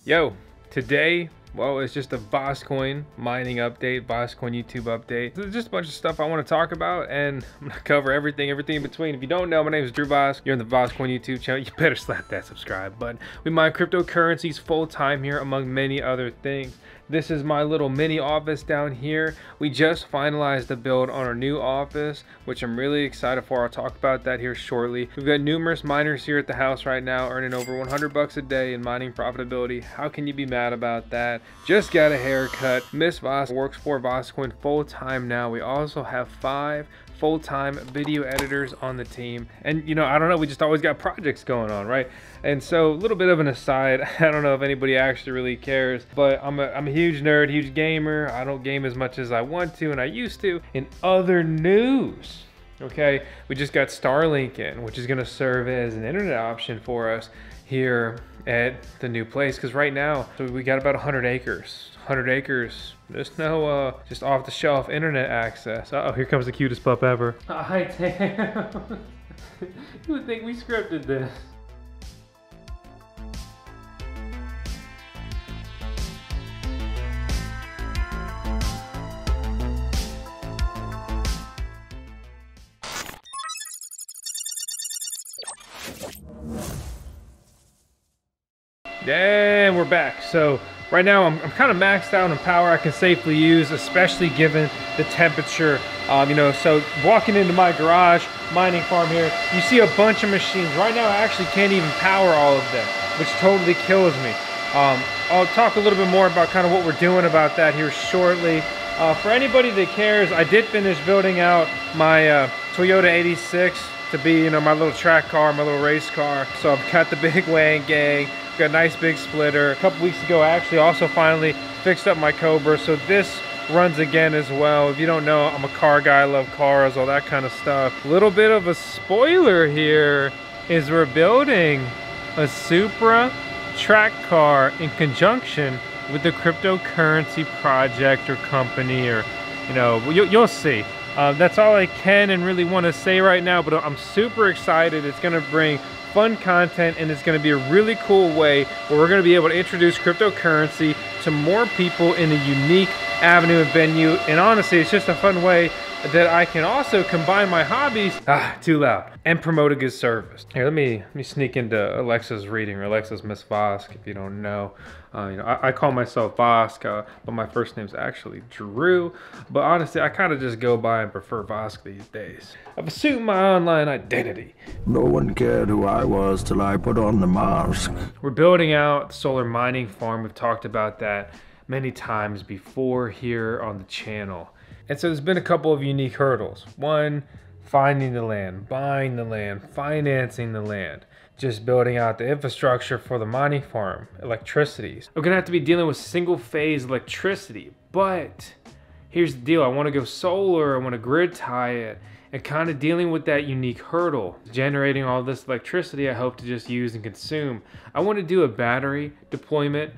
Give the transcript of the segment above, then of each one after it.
Yo, today, well, it's just a VoskCoin mining update, VoskCoin YouTube update. There's just a bunch of stuff I want to talk about, and I'm gonna cover everything in between. If you don't know, my name is Drew Vosk. You're on the VoskCoin YouTube channel. You better slap that subscribe button. We mine cryptocurrencies full time here, among many other things. This is my little mini office down here. We just finalized the build on our new office, which I'm really excited for. I'll talk about that here shortly. We've got numerous miners here at the house right now, earning over 100 bucks a day in mining profitability. How can you be mad about that? Just got a haircut. Miss Vosk works for VoskCoin full time now. We also have 5 full-time video editors on the team, and you know, I don't know, we just always got projects going on, right? And so, a little bit of an aside, I don't know if anybody actually really cares, but I'm a huge nerd, huge gamer. I don't game as much as I want to and I used to. In other news, okay, we just got Starlink in, which is going to serve as an internet option for us here at the new place, because right now, so we got about 100 acres. 100 acres. There's no just off-the-shelf internet access. Uh oh, here comes the cutest pup ever. Hi, Tam. You would think we scripted this. And we're back. So right now I'm kind of maxed out on power I can safely use, especially given the temperature. You know, so walking into my garage mining farm here, you see a bunch of machines. Right now I actually can't even power all of them, which totally kills me. I'll talk a little bit more about kind of what we're doing about that here shortly. For anybody that cares, I did finish building out my Toyota 86 to be, you know, my little track car, my little race car. So I've got the big Wang gang. Got a nice big splitter. A couple weeks ago, I actually also finally fixed up my Cobra, so this runs again as well. If you don't know, I'm a car guy, I love cars, all that kind of stuff. A little bit of a spoiler here is we're building a Supra track car in conjunction with the cryptocurrency project or company, or, you know, you'll see. That's all I can and really want to say right now, but I'm super excited. It's going to bring fun content, and it's going to be a really cool way where we're going to be able to introduce cryptocurrency to more people in a unique avenue and venue. And honestly, it's just a fun way that I can also combine my hobbies, too loud, and promote a good service. Here, let me sneak into Alexa's reading, or Alexa's Miss Vosk, if you don't know. You know, I call myself Vosk, but my first name's actually Drew. But honestly, I kind of just go by and prefer Vosk these days. I've assumed my online identity. No one cared who I was till I put on the mask. We're building out the solar mining farm. We've talked about that many times before here on the channel. And so there's been a couple of unique hurdles. One, finding the land, buying the land, financing the land, just building out the infrastructure for the mining farm, electricity. We're gonna have to be dealing with single phase electricity, but here's the deal. I wanna go solar, I wanna grid tie it, and kind of dealing with that unique hurdle. Generating all this electricity I hope to just use and consume. I wanna do a battery deployment,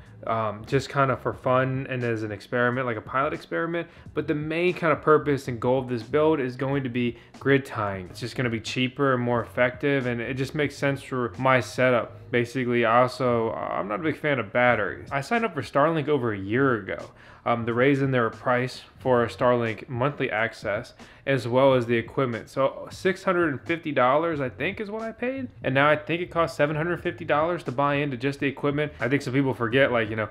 just kind of for fun and as an experiment, like a pilot experiment. But the main kind of purpose and goal of this build is going to be grid tying. It's just going to be cheaper and more effective, and it just makes sense for my setup. Basically, I'm not a big fan of batteries. I signed up for Starlink over a year ago. They're raising their price for Starlink monthly access, as well as the equipment. So $650, I think, is what I paid. And now I think it costs $750 to buy into just the equipment. I think some people forget, like, you know,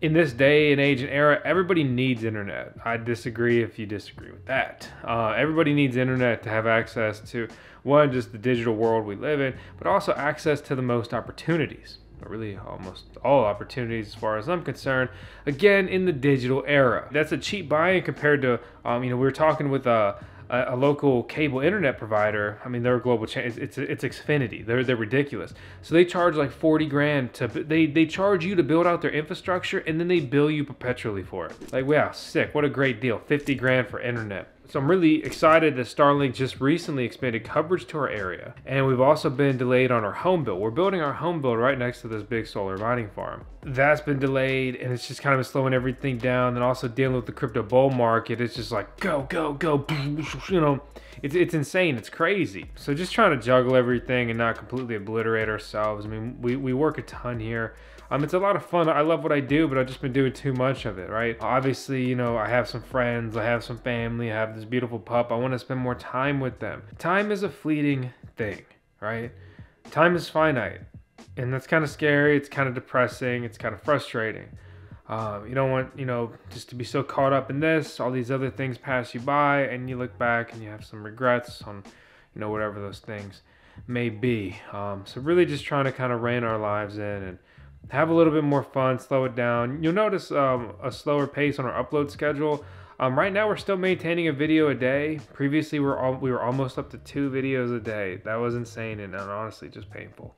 in this day and age and era, everybody needs internet. I disagree if you disagree with that. Everybody needs internet to have access to, one, just the digital world we live in, but also access to the most opportunities. Really almost all opportunities as far as I'm concerned, again, in the digital era. That's a cheap buy-in compared to, you know, we were talking with a local cable internet provider. I mean, they're a global chain. It's Xfinity. They're ridiculous. So they charge like 40 grand to, they charge you to build out their infrastructure, and then they bill you perpetually for it. Like, wow, sick. What a great deal. 50 grand for internet. So I'm really excited that Starlink just recently expanded coverage to our area. And we've also been delayed on our home build. We're building our home build right next to this big solar mining farm. That's been delayed, and it's just kind of slowing everything down. And also dealing with the crypto bull market, it's just like, go, go, go, you know, it's insane, it's crazy. So just trying to juggle everything and not completely obliterate ourselves. I mean, we work a ton here. It's a lot of fun. I love what I do, but I've just been doing too much of it, right? Obviously, you know, I have some friends, I have some family, I have this beautiful pup. I want to spend more time with them. Time is a fleeting thing, right? Time is finite, and that's kind of scary. It's kind of depressing. It's kind of frustrating. You don't want, you know, just to be so caught up in this, all these other things pass you by, and you look back and you have some regrets on, you know, whatever those things may be. So really just trying to kind of rein our lives in and have a little bit more fun, slow it down. You'll notice a slower pace on our upload schedule. Right now we're still maintaining a video a day. Previously we were almost up to 2 videos a day. That was insane and honestly just painful.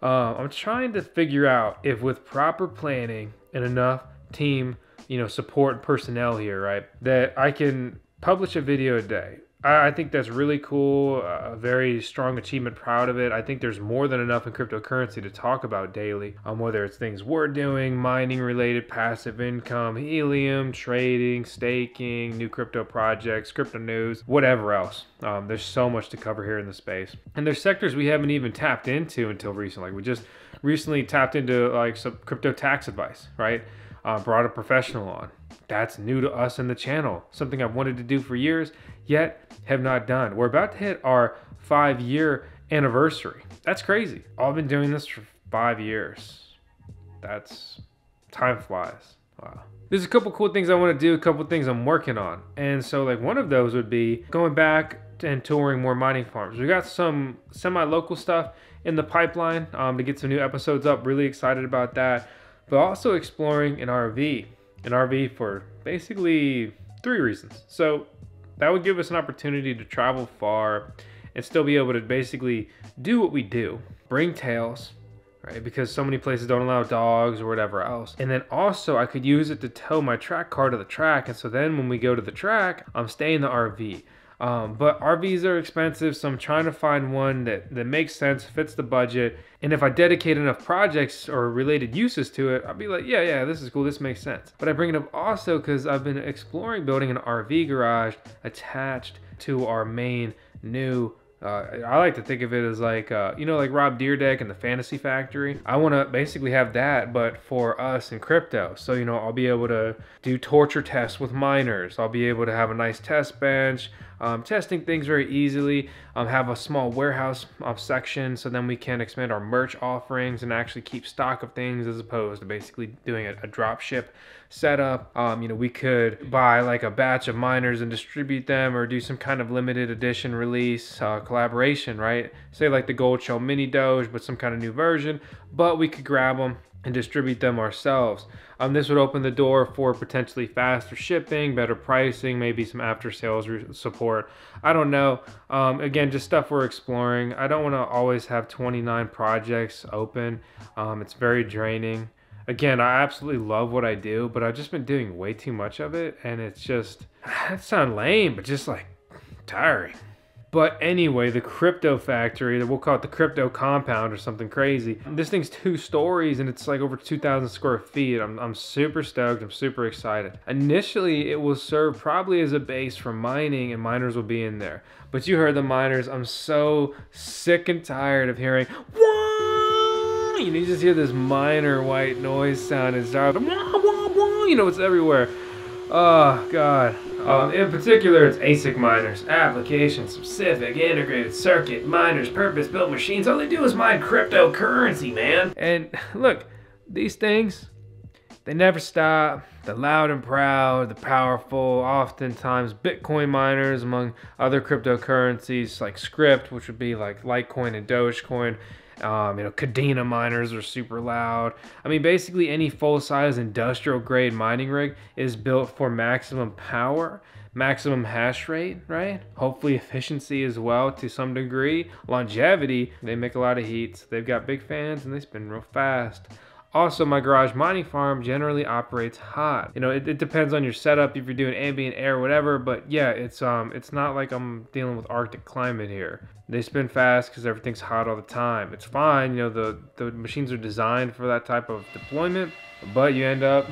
I'm trying to figure out if with proper planning and enough team, you know, support and personnel here, right, that I can publish a video a day. I think that's really cool, a very strong achievement, proud of it. I think there's more than enough in cryptocurrency to talk about daily, whether it's things we're doing, mining related, passive income, helium, trading, staking, new crypto projects, crypto news, whatever else. There's so much to cover here in the space. And there's sectors we haven't even tapped into until recently. Like we just recently tapped into like some crypto tax advice, right? Brought a professional on. That's new to us in the channel. Something I've wanted to do for years, yet have not done. We're about to hit our 5-year anniversary. That's crazy. I've been doing this for 5 years. Time flies. Wow. There's a couple cool things I want to do, a couple things I'm working on. And so like one of those would be going back and touring more mining farms. We got some semi-local stuff in the pipeline to get some new episodes up. Really excited about that. But also exploring an RV. An RV for basically 3 reasons. So that would give us an opportunity to travel far and still be able to basically do what we do. Bring tails, right? Because so many places don't allow dogs or whatever else. And then also I could use it to tow my track car to the track. And so then when we go to the track, I'm staying in the RV. But RVs are expensive, so I'm trying to find one that makes sense, fits the budget. And if I dedicate enough projects or related uses to it, I'll be like, yeah, this is cool, this makes sense. But I bring it up also because I've been exploring building an RV garage attached to our main new I like to think of it as like, you know, like Rob Dyrdek and the Fantasy Factory. I want to basically have that, but for us in crypto. So, you know, I'll be able to do torture tests with miners. I'll be able to have a nice test bench, testing things very easily, have a small warehouse section so then we can expand our merch offerings and actually keep stock of things as opposed to basically doing a drop ship setup. You know, we could buy like a batch of miners and distribute them or do some kind of limited edition release collaboration, right? Say like the Gold Shell Mini Doge, but some kind of new version, but we could grab them and distribute them ourselves. This would open the door for potentially faster shipping, better pricing, maybe some after sales support. I don't know. Again, just stuff we're exploring. I don't want to always have 29 projects open. It's very draining. Again, I absolutely love what I do, but I've just been doing way too much of it, and it's just, that sounds lame, but just like tiring. But anyway, the crypto factory, we'll call it the crypto compound or something crazy. This thing's 2 stories and it's like over 2,000 square feet. I'm super stoked. I'm super excited. Initially, it will serve probably as a base for mining and miners will be in there. But you heard the miners. I'm so sick and tired of hearing, wah! You know, you just hear this miner white noise sound and start, wah, wah, wah! You know, it's everywhere. Oh, God. In particular, it's ASIC miners, application-specific, integrated circuit, miners, purpose-built machines. All they do is mine cryptocurrency, man. And look, these things, they never stop. They're loud and proud, they're powerful, oftentimes Bitcoin miners among other cryptocurrencies like Script, which would be like Litecoin and Dogecoin. You know, Cadena miners are super loud. I mean, basically any full-size industrial grade mining rig is built for maximum power, maximum hash rate, right? Hopefully efficiency as well to some degree. Longevity, they make a lot of heat. So they've got big fans and they spin real fast. Also, my garage mining farm generally operates hot. You know, it depends on your setup, if you're doing ambient air or whatever, but yeah, it's not like I'm dealing with Arctic climate here. They spin fast because everything's hot all the time. It's fine, you know, the machines are designed for that type of deployment, but you end up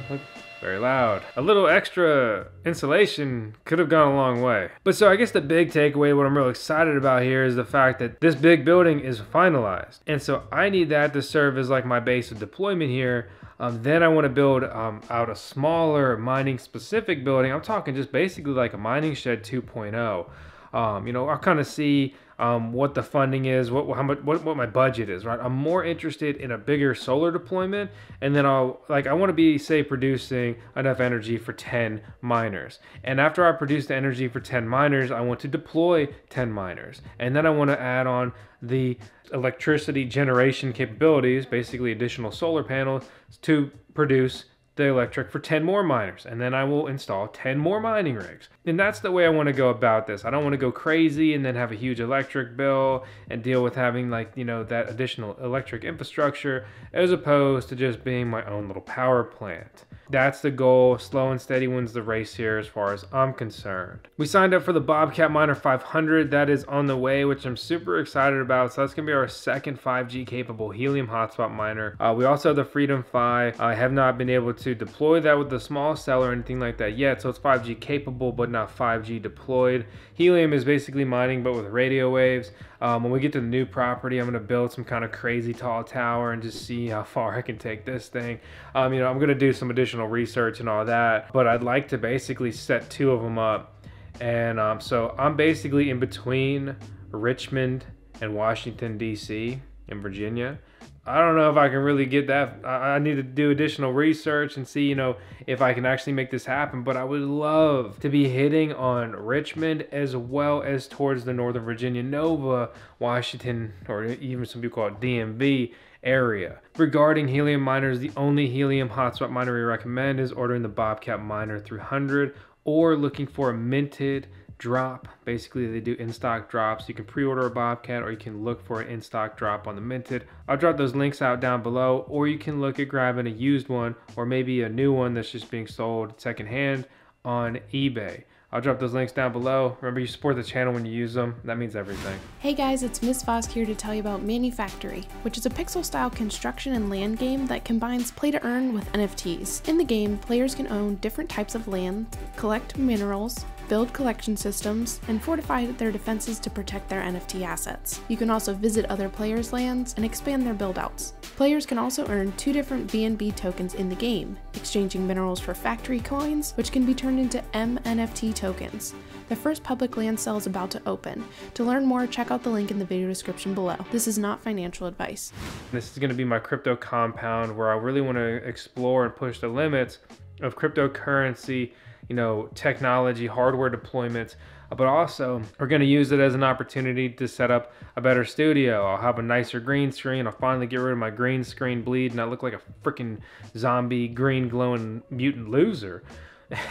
Very loud. A little extra insulation could have gone a long way. But so I guess the big takeaway, what I'm real excited about here is the fact that this big building is finalized. And so I need that to serve as like my base of deployment here. Then I want to build out a smaller mining specific building. I'm talking just basically like a mining shed 2.0. You know, I'll kind of see what the funding is, what my budget is, right? I'm more interested in a bigger solar deployment, and then I want to be, say, producing enough energy for 10 miners. And after I produce the energy for 10 miners, I want to deploy 10 miners. And then I want to add on the electricity generation capabilities, basically additional solar panels, to produce the electric for 10 more miners, and then I will install 10 more mining rigs. And that's the way I want to go about this. I don't want to go crazy and then have a huge electric bill and deal with having, like, you know, that additional electric infrastructure, as opposed to just being my own little power plant. That's the goal. Slow and steady wins the race here as far as I'm concerned. We signed up for the Bobcat Miner 500. That is on the way, which I'm super excited about. So that's going to be our second 5G capable helium hotspot miner. We also have the Freedom Fi. I have not been able to deploy that with the small cell or anything like that yet. So it's 5G capable, but not 5G deployed. Helium is basically mining, but with radio waves. When we get to the new property, I'm going to build some kind of crazy tall tower and just see how far I can take this thing. You know, I'm going to do some additional research and all that, but I'd like to basically set 2 of them up. And so I'm basically in between Richmond and Washington, D.C. in Virginia. I don't know if I can really get that. I need to do additional research and see, you know, if I can actually make this happen. But I would love to be hitting on Richmond as well as towards the Northern Virginia, Nova, Washington, or even some people call it DMV area. Regarding helium miners, the only helium hotspot miner we recommend is ordering the Bobcat Miner 300 or looking for a minted drop. Basically, they do in-stock drops. You can pre-order a Bobcat, or you can look for an in-stock drop on the minted. I'll drop those links out down below, or you can look at grabbing a used one or maybe a new one that's just being sold secondhand on eBay. I'll drop those links down below. Remember, you support the channel when you use them. That means everything. Hey guys, it's Miss Vosk here to tell you about Manufactory, which is a pixel-style construction and land game that combines play-to-earn with NFTs. In the game, players can own different types of land, collect minerals, build collection systems, and fortify their defenses to protect their NFT assets. You can also visit other players' lands and expand their build-outs. Players can also earn 2 different VNB tokens in the game, exchanging minerals for factory coins, which can be turned into MNFT tokens. The first public land sale is about to open. To learn more, check out the link in the video description below. This is not financial advice. This is going to be my crypto compound where I really want to explore and push the limits of cryptocurrency, you know, technology, hardware deployments, but also we're going to use it as an opportunity to set up a better studio. I'll have a nicer green screen. I'll finally get rid of my green screen bleed and I look like a freaking zombie green glowing mutant loser.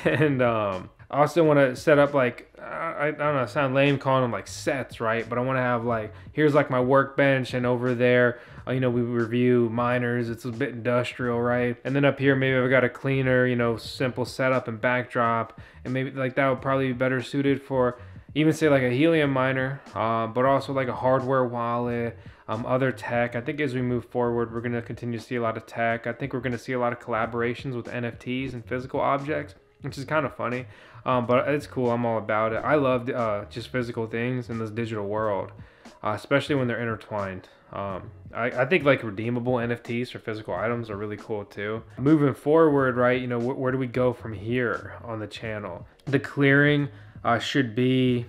And I also want to set up, like, I don't know, sound lame calling them like sets, right? But I want to have, like, here's like my workbench, and over there, you know, we review miners. It's a bit industrial, right? And then up here, maybe I've got a cleaner, you know, simple setup and backdrop, and maybe like that would probably be better suited for even say like a helium miner, but also like a hardware wallet, other tech. I think as we move forward, we're going to continue to see a lot of tech. I think we're going to see a lot of collaborations with NFTs and physical objects, which is kind of funny, but it's cool. I'm all about it. I love just physical things in this digital world, especially when they're intertwined. I think like redeemable NFTs for physical items are really cool too. Moving forward, right, you know, where do we go from here on the channel? The clearing should be,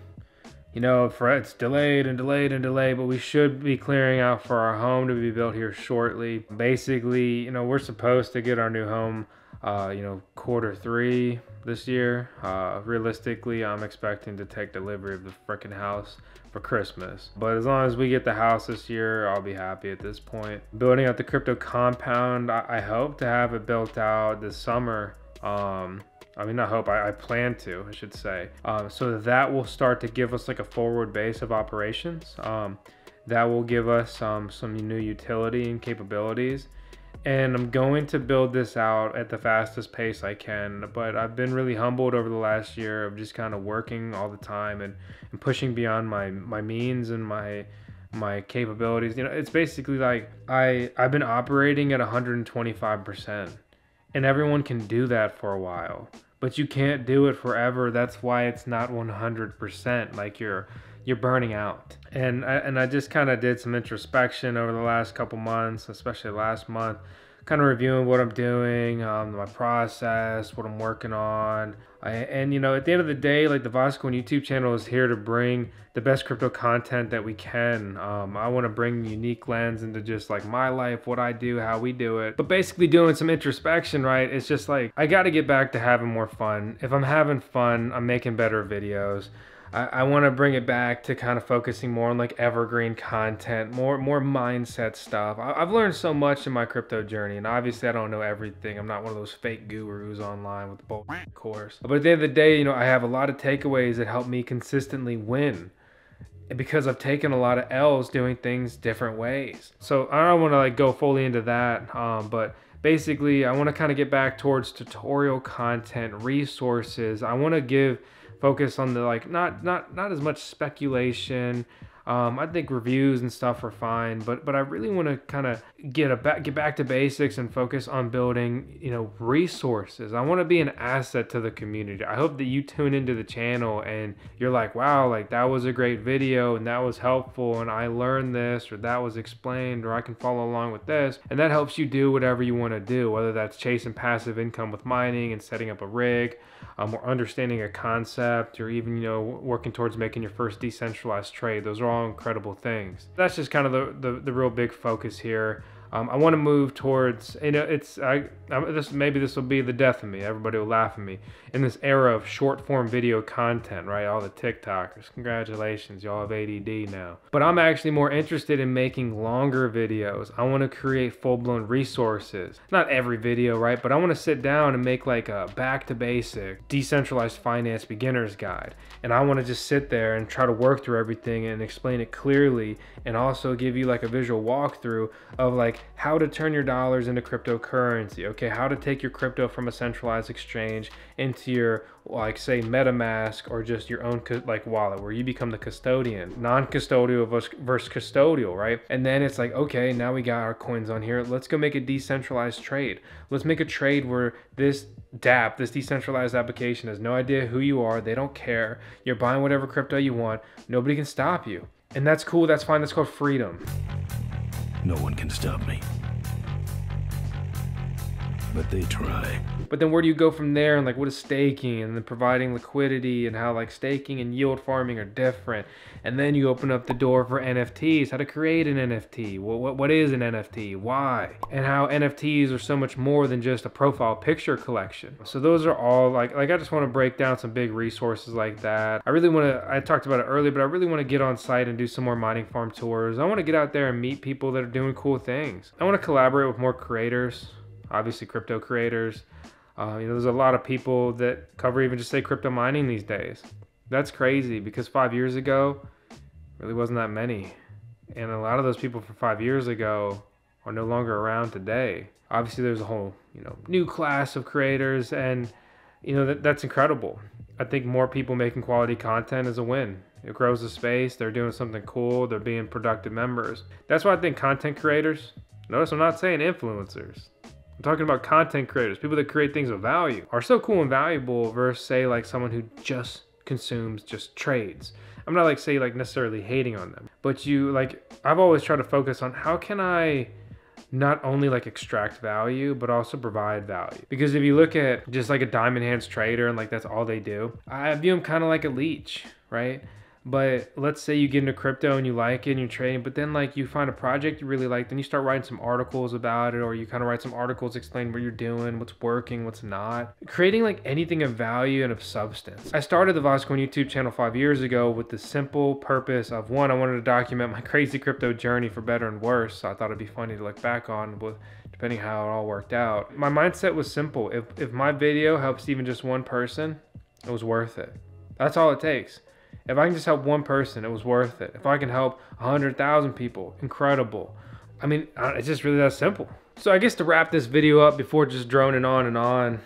you know, it's delayed and delayed and delayed, but we should be clearing out for our home to be built here shortly. Basically, you know, we're supposed to get our new home you know, Q3 this year. Realistically, I'm expecting to take delivery of the freaking house for Christmas. But as long as we get the house this year, I'll be happy at this point. Building out the crypto compound, I hope to have it built out this summer. I mean, not hope, I plan to, I should say. So that will start to give us like a forward base of operations. That will give us some new utility and capabilities. And I'm going to build this out at the fastest pace I can, but I've been really humbled over the last year of just kind of working all the time and pushing beyond my means and my capabilities. You know, it's basically like I've been operating at 125%, And everyone can do that for a while, but you can't do it forever. That's why it's not 100%. Like you're burning out. And I just kind of did some introspection over the last couple months, especially last month, kind of reviewing what I'm doing, my process, what I'm working on. And you know, at the end of the day, like the VoskCoin YouTube channel is here to bring the best crypto content that we can. I want to bring a unique lens into just like my life, what I do, how we do it. But basically doing some introspection, right? It's just like, I got to get back to having more fun. If I'm having fun, I'm making better videos. I want to bring it back to kind of focusing more on like evergreen content, more mindset stuff. I've learned so much in my crypto journey, and obviously I don't know everything. I'm not one of those fake gurus online with the bullshit course. But at the end of the day, you know, I have a lot of takeaways that help me consistently win, because I've taken a lot of L's doing things different ways. So I don't want to like go fully into that, but basically I want to kind of get back towards tutorial content, resources. I want to focus on the like not as much speculation. I think reviews and stuff are fine, but I really want to kind of get back to basics and focus on building, you know, resources. I want to be an asset to the community. I hope that you tune into the channel and you're like, wow, like that was a great video and that was helpful and I learned this, or that was explained, or I can follow along with this. And that helps you do whatever you want to do, whether that's chasing passive income with mining and setting up a rig, or understanding a concept, or even, you know, working towards making your first decentralized trade. Those are all incredible things. That's just kind of the real big focus here. I want to move towards, you know, maybe this will be the death of me. Everybody will laugh at me in this era of short form video content, right? All the TikTokers, congratulations, y'all have ADD now. But I'm actually more interested in making longer videos. I want to create full-blown resources. Not every video, right? But I want to sit down and make like a back to basic decentralized finance beginner's guide. And I want to just sit there and try to work through everything and explain it clearly, and also give you like a visual walkthrough of like how to turn your dollars into cryptocurrency. Okay, how to take your crypto from a centralized exchange into your, like, say MetaMask, or just your own like wallet where you become the custodian. Non-custodial versus custodial, right? And then it's like, okay, now we got our coins on here. Let's go make a decentralized trade. Let's make a trade where this DApp, this decentralized application, has no idea who you are. They don't care. You're buying whatever crypto you want. Nobody can stop you. And that's cool. That's fine. That's called freedom. No one can stop me. But they try. But then where do you go from there? And like, what is staking, and then providing liquidity, and how like staking and yield farming are different. And then you open up the door for NFTs, how to create an NFT. What is an NFT? Why? And how NFTs are so much more than just a profile picture collection. So those are all like I just want to break down some big resources like that. I really want to, I talked about it earlier, but I really want to get on site and do some more mining farm tours. I want to get out there and meet people that are doing cool things. I want to collaborate with more creators, obviously crypto creators. You know, there's a lot of people that cover even just say crypto mining these days. That's crazy, because 5 years ago, really wasn't that many. And a lot of those people from 5 years ago are no longer around today. Obviously, there's a whole, you know, new class of creators, and, you know, that's incredible. I think more people making quality content is a win. It grows the space. They're doing something cool. They're being productive members. That's why I think content creators, notice I'm not saying influencers. I'm talking about content creators, people that create things of value, are so cool and valuable versus, say, like someone who just consumes just trades. I'm not like, say, like necessarily hating on them, but you like, I've always tried to focus on how can I not only like extract value, but also provide value. Because if you look at just like a diamond hands trader and like that's all they do, I view them kind of like a leech, right? But let's say you get into crypto and you like it and you're trading, but then like you find a project you really like, then you start writing some articles about it, or you kind of write some articles explaining what you're doing, what's working, what's not. Creating like anything of value and of substance. I started the VoskCoin YouTube channel 5 years ago with the simple purpose of, one, I wanted to document my crazy crypto journey for better and worse. So I thought it'd be funny to look back on, with depending how it all worked out. My mindset was simple. If my video helps even just one person, it was worth it. That's all it takes. If I can just help one person, it was worth it. If I can help 100,000 people, incredible. I mean, it's just really that simple. So I guess to wrap this video up before just droning on and on,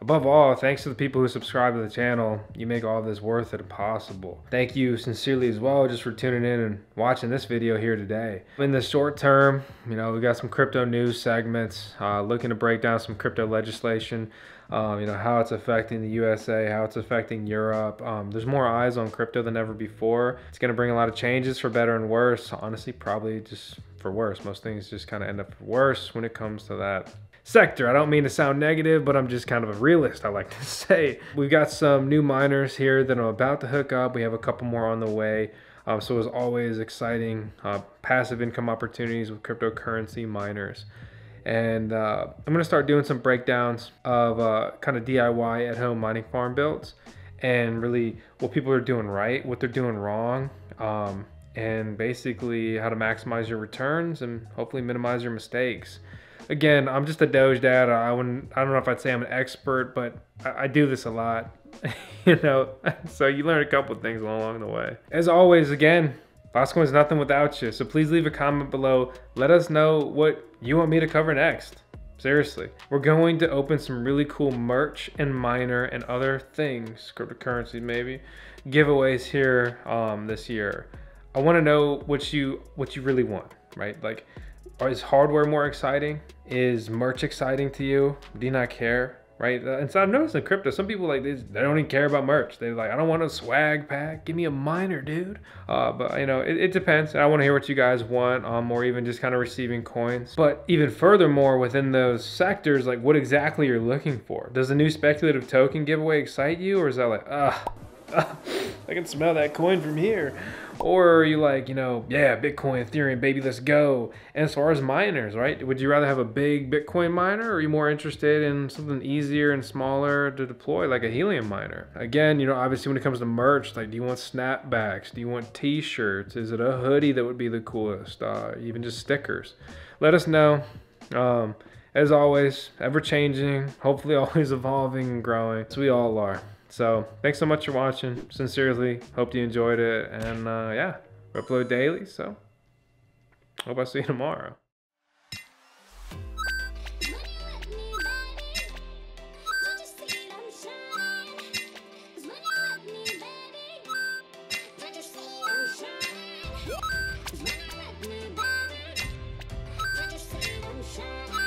above all, thanks to the people who subscribe to the channel. You make all this worth it possible. Thank you sincerely as well just for tuning in and watching this video here today. In the short term, you know, we got some crypto news segments, looking to break down some crypto legislation, you know, how it's affecting the USA, how it's affecting Europe. There's more eyes on crypto than ever before. It's going to bring a lot of changes for better and worse. Honestly, probably just for worse. Most things just kind of end up worse when it comes to that sector. I don't mean to sound negative, but I'm just kind of a realist, I like to say. We've got some new miners here that I'm about to hook up. We have a couple more on the way. So as always, exciting passive income opportunities with cryptocurrency miners. And I'm going to start doing some breakdowns of kind of DIY at-home mining farm builds and really what people are doing right, what they're doing wrong, and basically how to maximize your returns and hopefully minimize your mistakes. Again, I'm just a Doge dad. I don't know if I'd say I'm an expert, but I do this a lot, you know, so you learn a couple of things along the way. As always, again, VoskCoin is nothing without you, so please leave a comment below. Let us know what you want me to cover next. Seriously. We're going to open some really cool merch and miner and other things, cryptocurrency maybe, giveaways here this year. I want to know what you really want, right? Like, is hardware more exciting? Is merch exciting to you? Do you not care? Right? And so I've noticed in crypto, some people like this, they don't even care about merch. They're like, I don't want a swag pack. Give me a miner, dude. But you know, it depends. I want to hear what you guys want, or even just kind of receiving coins. But even furthermore, within those sectors, like what exactly you're looking for. Does the new speculative token giveaway excite you? Or is that like, I can smell that coin from here? Or are you like, you know, yeah, Bitcoin, Ethereum, baby, let's go. And as far as miners, right? Would you rather have a big Bitcoin miner, or are you more interested in something easier and smaller to deploy, like a helium miner? Again, you know, obviously when it comes to merch, like, do you want snapbacks? Do you want t-shirts? Is it a hoodie that would be the coolest? Even just stickers? Let us know. As always, ever changing, hopefully always evolving and growing, as we all are. So thanks so much for watching. Sincerely, hope you enjoyed it. And yeah, we upload daily, so hope I see you tomorrow. Shine.